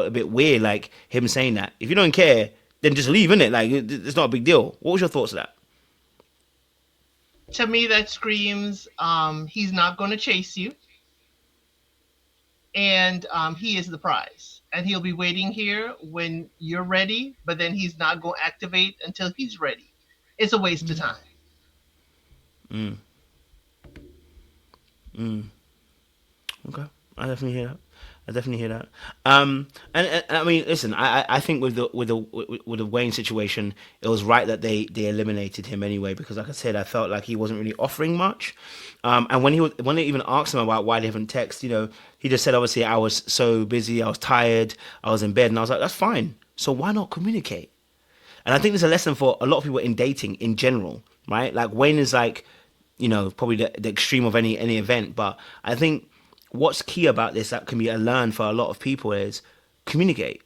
felt a bit weird, like him saying that. If you don't care, then just leave, innit? Like it's not a big deal. What was your thoughts of that? To me, that screams he's not going to chase you, and he is the prize. And he'll be waiting here when you're ready, but then he's not going to activate until he's ready. It's a waste of time. Mm, mm. Okay, I definitely hear that. I definitely hear that. And I mean, listen, I think with the Wayne situation, it was right that they eliminated him anyway because, like I said, I felt like he wasn't really offering much. And when they even asked him about why they haven't text, he just said obviously I was so busy, I was tired, I was in bed, and I was like, that's fine. So why not communicate? And I think there's a lesson for a lot of people in dating in general, right? Like Wayne is like, probably the extreme of any event, but I think what's key about this that can be a learn for a lot of people is communicate.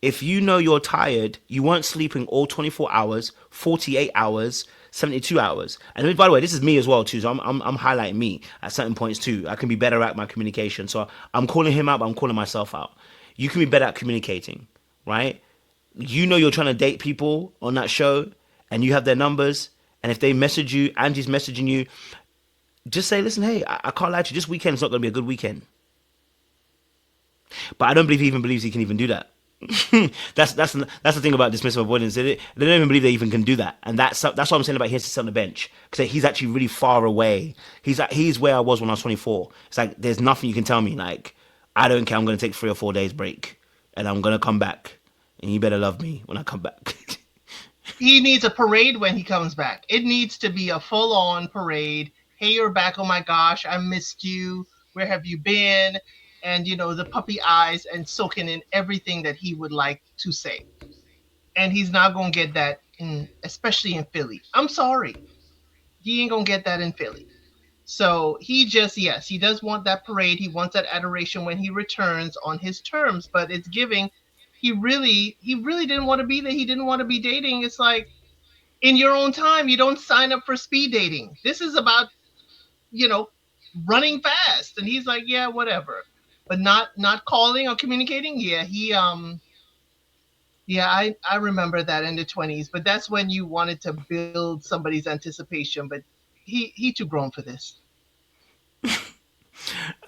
If you know you're tired, you weren't sleeping all 24 hours, 48 hours, 72 hours. And by the way, this is me as well too. So I'm highlighting me at certain points too. I can be better at my communication. So I'm calling him out, but I'm calling myself out. You can be better at communicating, right? You know you're trying to date people on that show and you have their numbers. And if they message you, Angie's messaging you, just say, listen, hey, I can't lie to you. This weekend's not going to be a good weekend. But I don't believe he even believes he can even do that. That's the thing about dismissive avoidance. They don't even believe they even can do that, and that's what I'm saying about he has to sit on the bench because he's actually really far away. He's where I was when I was 24. It's like there's nothing you can tell me. Like I don't care. I'm going to take 3 or 4 days break, and I'm going to come back, and you better love me when I come back. He needs a parade when he comes back. It needs to be a full on parade. Hey, you're back. Oh my gosh, I missed you. Where have you been? And, the puppy eyes and soaking in everything that he would like to say. And he's not going to get that, especially in Philly. I'm sorry. He ain't going to get that in Philly. So he just, yes, he does want that parade. He wants that adoration when he returns on his terms, but it's giving. He really didn't want to be there. He didn't want to be dating. It's like, in your own time, you don't sign up for speed dating. This is about, you know, running fast. And he's like, yeah, whatever. But not calling or communicating. Yeah, I remember that in the 20s, but that's when you wanted to build somebody's anticipation, but he too grown for this.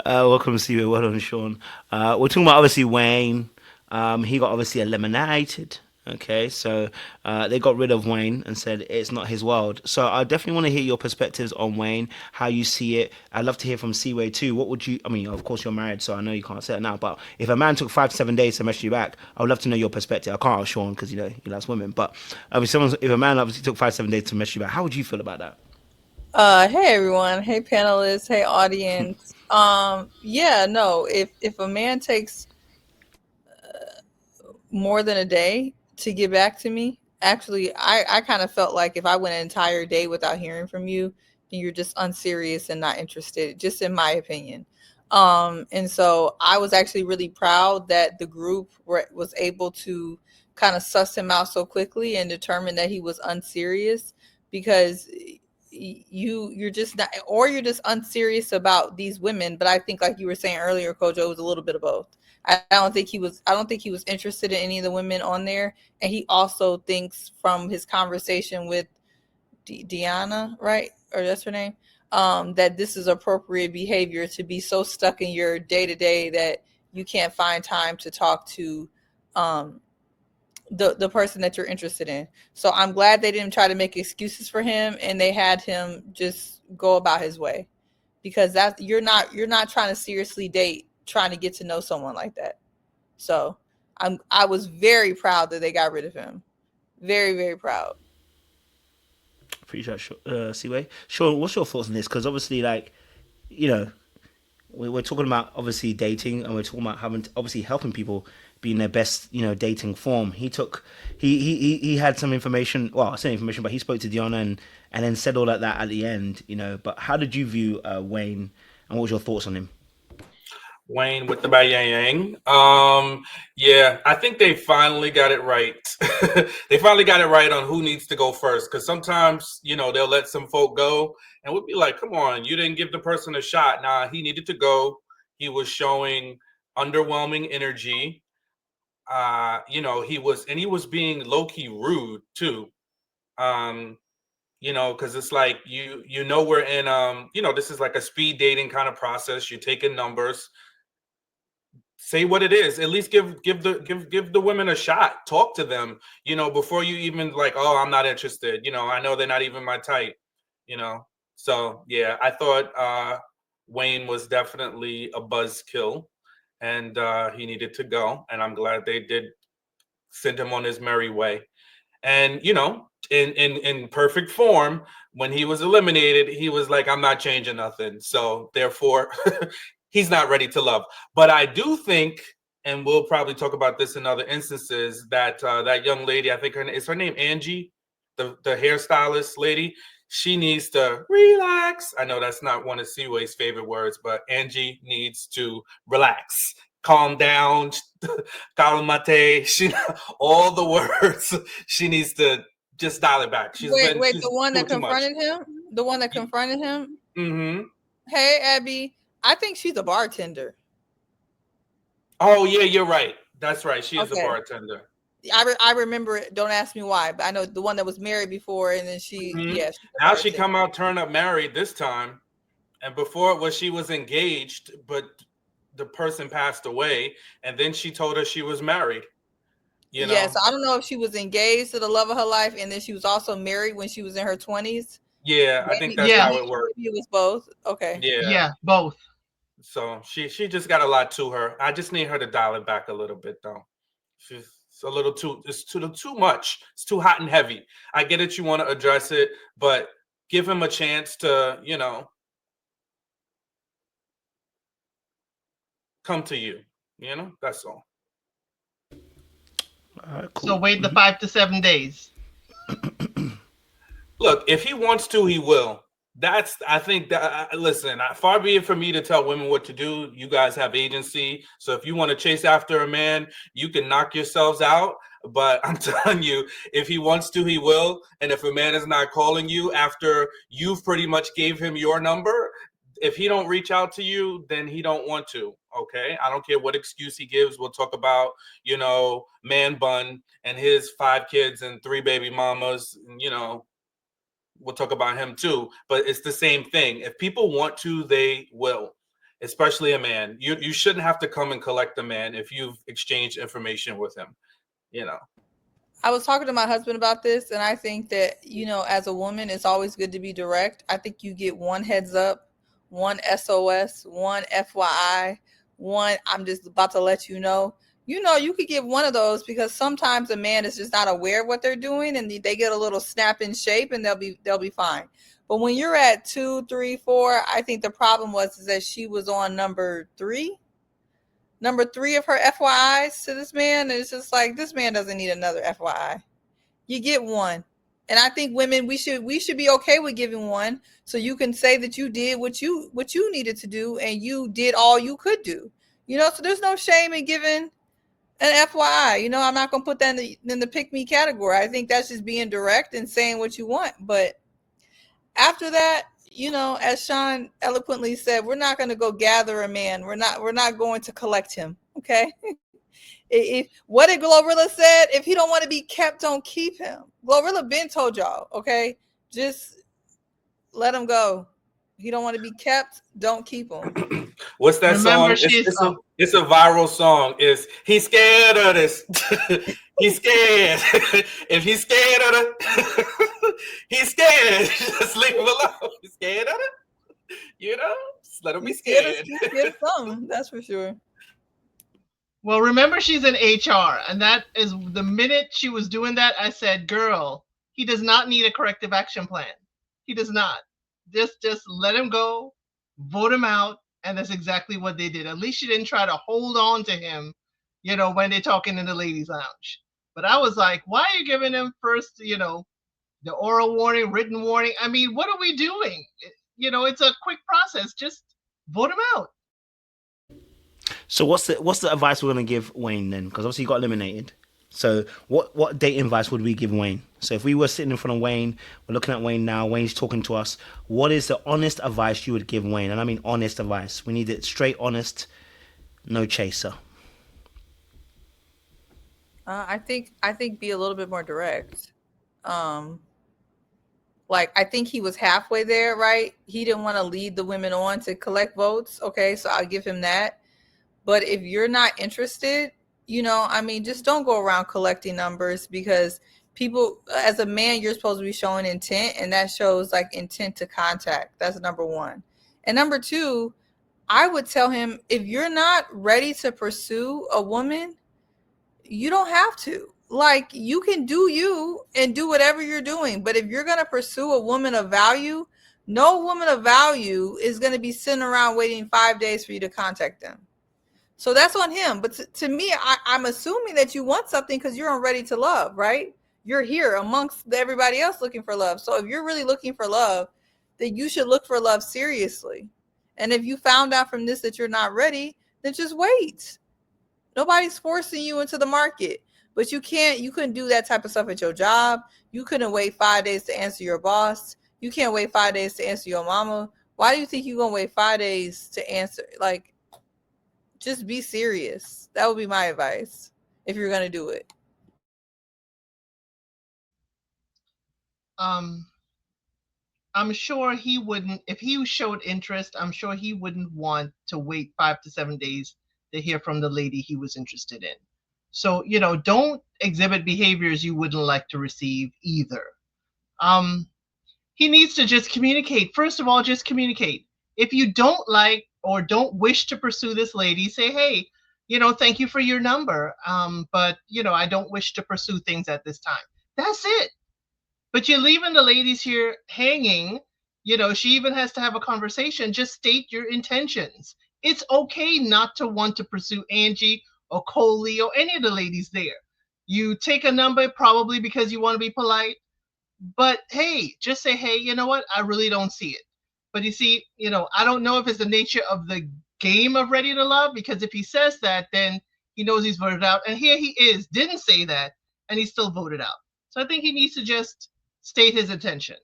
Welcome to you. Well done, Sean. We're talking about obviously Wayne. He got obviously eliminated. Okay, so they got rid of Wayne and said it's not his world. So I definitely want to hear your perspectives on Wayne, how you see it. I'd love to hear from Seaway too. What would you? I mean, of course you're married, so I know you can't say it now. But if a man took 5 to 7 days to message you back, I would love to know your perspective. I can't ask Sean because he loves women. But if a man obviously took 5 to 7 days to message you back, how would you feel about that? Hey everyone, hey panelists, hey audience. Yeah, no, if a man takes more than a day to get back to me, actually I kind of felt like if I went an entire day without hearing from you, then you're just unserious and not interested, just in my opinion. And so I was actually really proud that the group was able to kind of suss him out so quickly and determine that he was unserious because you're just not, or you're just unserious about these women. But I think, like you were saying earlier, Kojo, it was a little bit of both. I don't think he was interested in any of the women on there, and he also thinks from his conversation with Deanna, right, or that's her name, that this is appropriate behavior to be so stuck in your day to day that you can't find time to talk to um, the person that you're interested in. So I'm glad they didn't try to make excuses for him and they had him just go about his way, because that you're not trying to seriously date, trying to get to know someone like that. So I was very proud that they got rid of him. Very, very proud. Appreciate Seaway. Sean, what's your thoughts on this? Because obviously, like, you know, we're talking about obviously dating, and we're talking about having obviously helping people be in their best, dating form. He had some information. Well, I say information, but he spoke to Diana and then said all that at the end. But how did you view Wayne, and what was your thoughts on him? Wayne with the Bayang. Yeah, I think they finally got it right. They finally got it right on who needs to go first. Because sometimes, they'll let some folk go, and we'll be like, "Come on, you didn't give the person a shot." Nah, he needed to go. He was showing underwhelming energy. he was being low key rude too. Um, because it's like we're in this is like a speed dating kind of process. You're taking numbers. Say what it is. At least give the women a shot. Talk to them, before you even like, oh, I'm not interested. I know they're not even my type, you know. So yeah, I thought Wayne was definitely a buzzkill, and he needed to go. And I'm glad they did send him on his merry way. And in perfect form, when he was eliminated, he was like, I'm not changing nothing. So therefore, he's not ready to love. But I do think, and we'll probably talk about this in other instances, that that young lady, I think her name Angie, the hairstylist lady, she needs to relax. I know that's not one of Seaway's favorite words, but Angie needs to relax, calm down, calmate. All the words. She needs to just dial it back. She's the one that doing too much. confronted him? The one that confronted him? Mm-hmm. Hey, Abby, I think she's a bartender. Oh, yeah, you're right. That's right. She is a Okay. bartender. I remember it. Don't ask me why, but I know the one that was married before, and then she, Mhm. yeah. she's a Now she bartender. come out, turn up married this time, and before it was she was engaged, but the person passed away, and then she told her she was married. Yes, I don't know if she was engaged to the love of her life, and then she was also married when she was in her 20s. Yeah, I think that's Yeah. how it worked. Maybe it was both. Okay. Yeah, both. So she just got a lot to her. I just need her to dial it back a little bit though. She's a little too too much. It's too hot and heavy. I get it, you want to address it, but give him a chance to, come to you. That's all. All right, cool. So wait the 5 to 7 days. Look, if he wants to, he will. I think that, listen, far be it for me to tell women what to do. You guys have agency. So if you want to chase after a man, you can knock yourselves out. But I'm telling you, if he wants to, he will. And if a man is not calling you after you've pretty much gave him your number, if he don't reach out to you, then he don't want to. Okay. I don't care what excuse he gives. We'll talk about, man bun and his 5 kids and 3 baby mamas, we'll talk about him too, but it's the same thing. If people want to, they will, especially a man. You shouldn't have to come and collect a man if you've exchanged information with him, I was talking to my husband about this, and I think that, as a woman, it's always good to be direct. I think you get one heads up, one SOS, one FYI, one I'm just about to let you know. You could give one of those, because sometimes a man is just not aware of what they're doing, and they get a little snap in shape, and they'll be fine. But when you're at 2, 3, 4, I think the problem is that she was on number 3 of her FYIs to this man. And it's just like, this man doesn't need another FYI. You get one. And I think women, we should be okay with giving one, so you can say that you did what you needed to do, and you did all you could do. So there's no shame in giving an FYI. I'm not going to put that in the pick me category. I think that's just being direct and saying what you want. But after that, as Sean eloquently said, we're not going to go gather a man. We're not going to collect him. Okay. If what did Glorilla said? If he don't want to be kept, don't keep him. Glorilla been told y'all. Okay. Just let him go. If he don't want to be kept, don't keep him. What's that Remember, song? It's a viral song. He's scared of this. He's scared. If he's scared of it, he's scared. Just leave him alone. He's scared of it. Just let him be scared. He's scared of something, that's for sure. Well, remember, she's in HR, and that is the minute she was doing that, I said, girl, he does not need a corrective action plan. He does not. Just let him go, vote him out, and that's exactly what they did. At least she didn't try to hold on to him, when they're talking in the ladies' lounge. But I was like, why are you giving him first, the oral warning, written warning? I mean, what are we doing? It's a quick process. Just vote him out. So what's the advice we're gonna give Wayne then? Because obviously he got eliminated. So what dating advice would we give Wayne? So if we were sitting in front of Wayne, we're looking at Wayne now, Wayne's talking to us, what is the honest advice you would give Wayne? And I mean honest advice. We need it straight, honest, no chaser. I think be a little bit more direct. Um, like I think he was halfway there, right? He didn't want to lead the women on to collect votes. Okay, so I'll give him that. But if you're not interested, I mean, just don't go around collecting numbers because people, as a man, you're supposed to be showing intent, and that shows like intent to contact. That's number one. And number two, I would tell him if you're not ready to pursue a woman, you don't have to. Like, you can do you and do whatever you're doing. But if you're going to pursue a woman of value, no woman of value is going to be sitting around waiting 5 days for you to contact them. So that's on him. But to me, I'm assuming that you want something because you're on Ready to Love, right? You're here amongst everybody else looking for love. So if you're really looking for love, then you should look for love seriously. And if you found out from this that you're not ready, then just wait. Nobody's forcing you into the market. But you couldn't do that type of stuff at your job. You couldn't wait 5 days to answer your boss. You can't wait 5 days to answer your mama. Why do you think you're going to wait 5 days to answer? Like, just be serious. That would be my advice if you're going to do it. I'm sure he wouldn't, if he showed interest, I'm sure he wouldn't want to wait 5 to 7 days to hear from the lady he was interested in. So, don't exhibit behaviors you wouldn't like to receive either. He needs to just communicate. First of all, just communicate. If you don't like or don't wish to pursue this lady, say, hey, thank you for your number. But, I don't wish to pursue things at this time. That's it. But you're leaving the ladies here hanging. She even has to have a conversation. Just state your intentions. It's okay not to want to pursue Angie or Coley or any of the ladies there. You take a number probably because you want to be polite. But hey, just say, hey, you know what? I really don't see it. But you see, I don't know if it's the nature of the game of Ready to Love, because if he says that, then he knows he's voted out. And here he is, didn't say that, and he's still voted out. So I think he needs to just state his intention.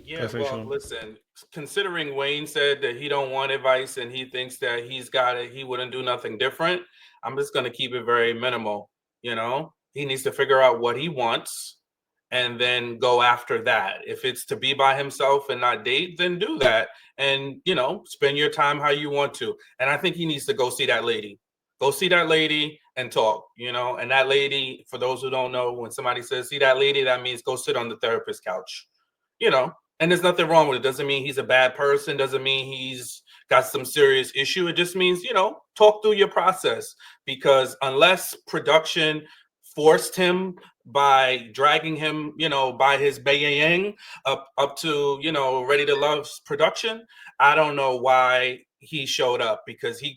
Yeah, Go for it, well, Sean. listen, considering Wayne said that he don't want advice and he thinks that he's got it, he wouldn't do nothing different. I'm just going to keep it very minimal. He needs to figure out what he wants and then go after that. If it's to be by himself and not date, then do that. And, spend your time how you want to. And I think he needs to go see that lady. Go see that lady and talk, and that lady, for those who don't know, when somebody says see that lady, that means go sit on the therapist couch, and there's nothing wrong with it. Doesn't mean he's a bad person. Doesn't mean he's got some serious issue. It just means, talk through your process, because unless production forced him by dragging him, by his bayang up to, Ready to Love's production, I don't know why he showed up, because he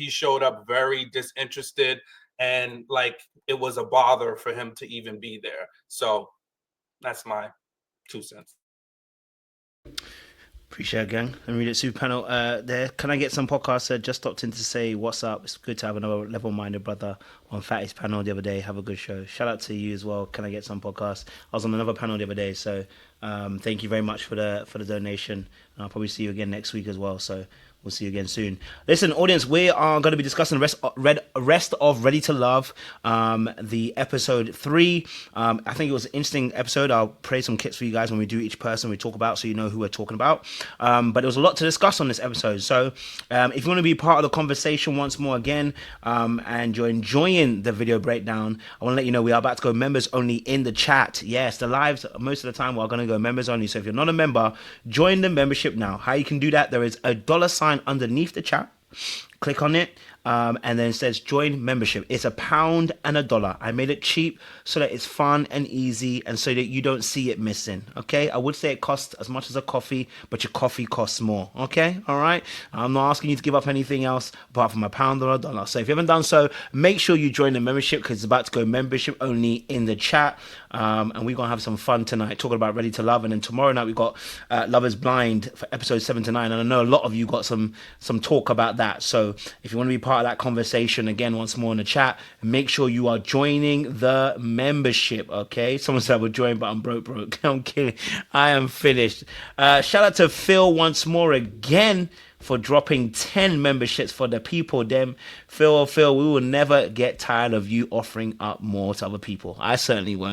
showed up very disinterested, and like it was a bother for him to even be there. So that's my 2 cents. Appreciate it, gang. Let me read it. Super panel. There. Can I get some podcast? Just stopped in to say what's up. It's good to have another level-minded brother on Fatty's panel the other day. Have a good show. Shout out to you as well. Can I get some podcast? I was on another panel the other day, so thank you very much for the donation. And I'll probably see you again next week as well. So we'll see you again soon. Listen, audience, we are going to be discussing the rest of Ready to Love, the episode 3. I think it was an interesting episode. I'll play some clips for you guys when we do each person we talk about, so you know who we're talking about. But there was a lot to discuss on this episode. So if you want to be part of the conversation once more again, and you're enjoying the video breakdown, I want to let you know we are about to go members only in the chat. Yes, the lives, most of the time, we're going to go members only. So if you're not a member, join the membership now. How you can do that, there is a $sign underneath the chat. Click on it, and then it says join membership. It's £1 and $1. I made it cheap so that it's fun and easy, and so that you don't see it missing. Okay, I would say it costs as much as a coffee, but your coffee costs more. Okay, all right. I'm not asking you to give up anything else apart from £1 or $1. So if you haven't done so, make sure you join the membership, because it's about to go membership only in the chat. And we're gonna have some fun tonight talking about Ready to Love, and then tomorrow night we got Love Is Blind for episode 7 to 9, and I know a lot of you got some talk about that. So if you want to be part of that conversation, again, once more in the chat, make sure you are joining the membership. Okay, someone said I would join, but I'm broke. I'm kidding. I am finished. Shout out to Phil once more again for dropping 10 memberships for the people. Them, Phil, we will never get tired of you offering up more to other people. I certainly won't.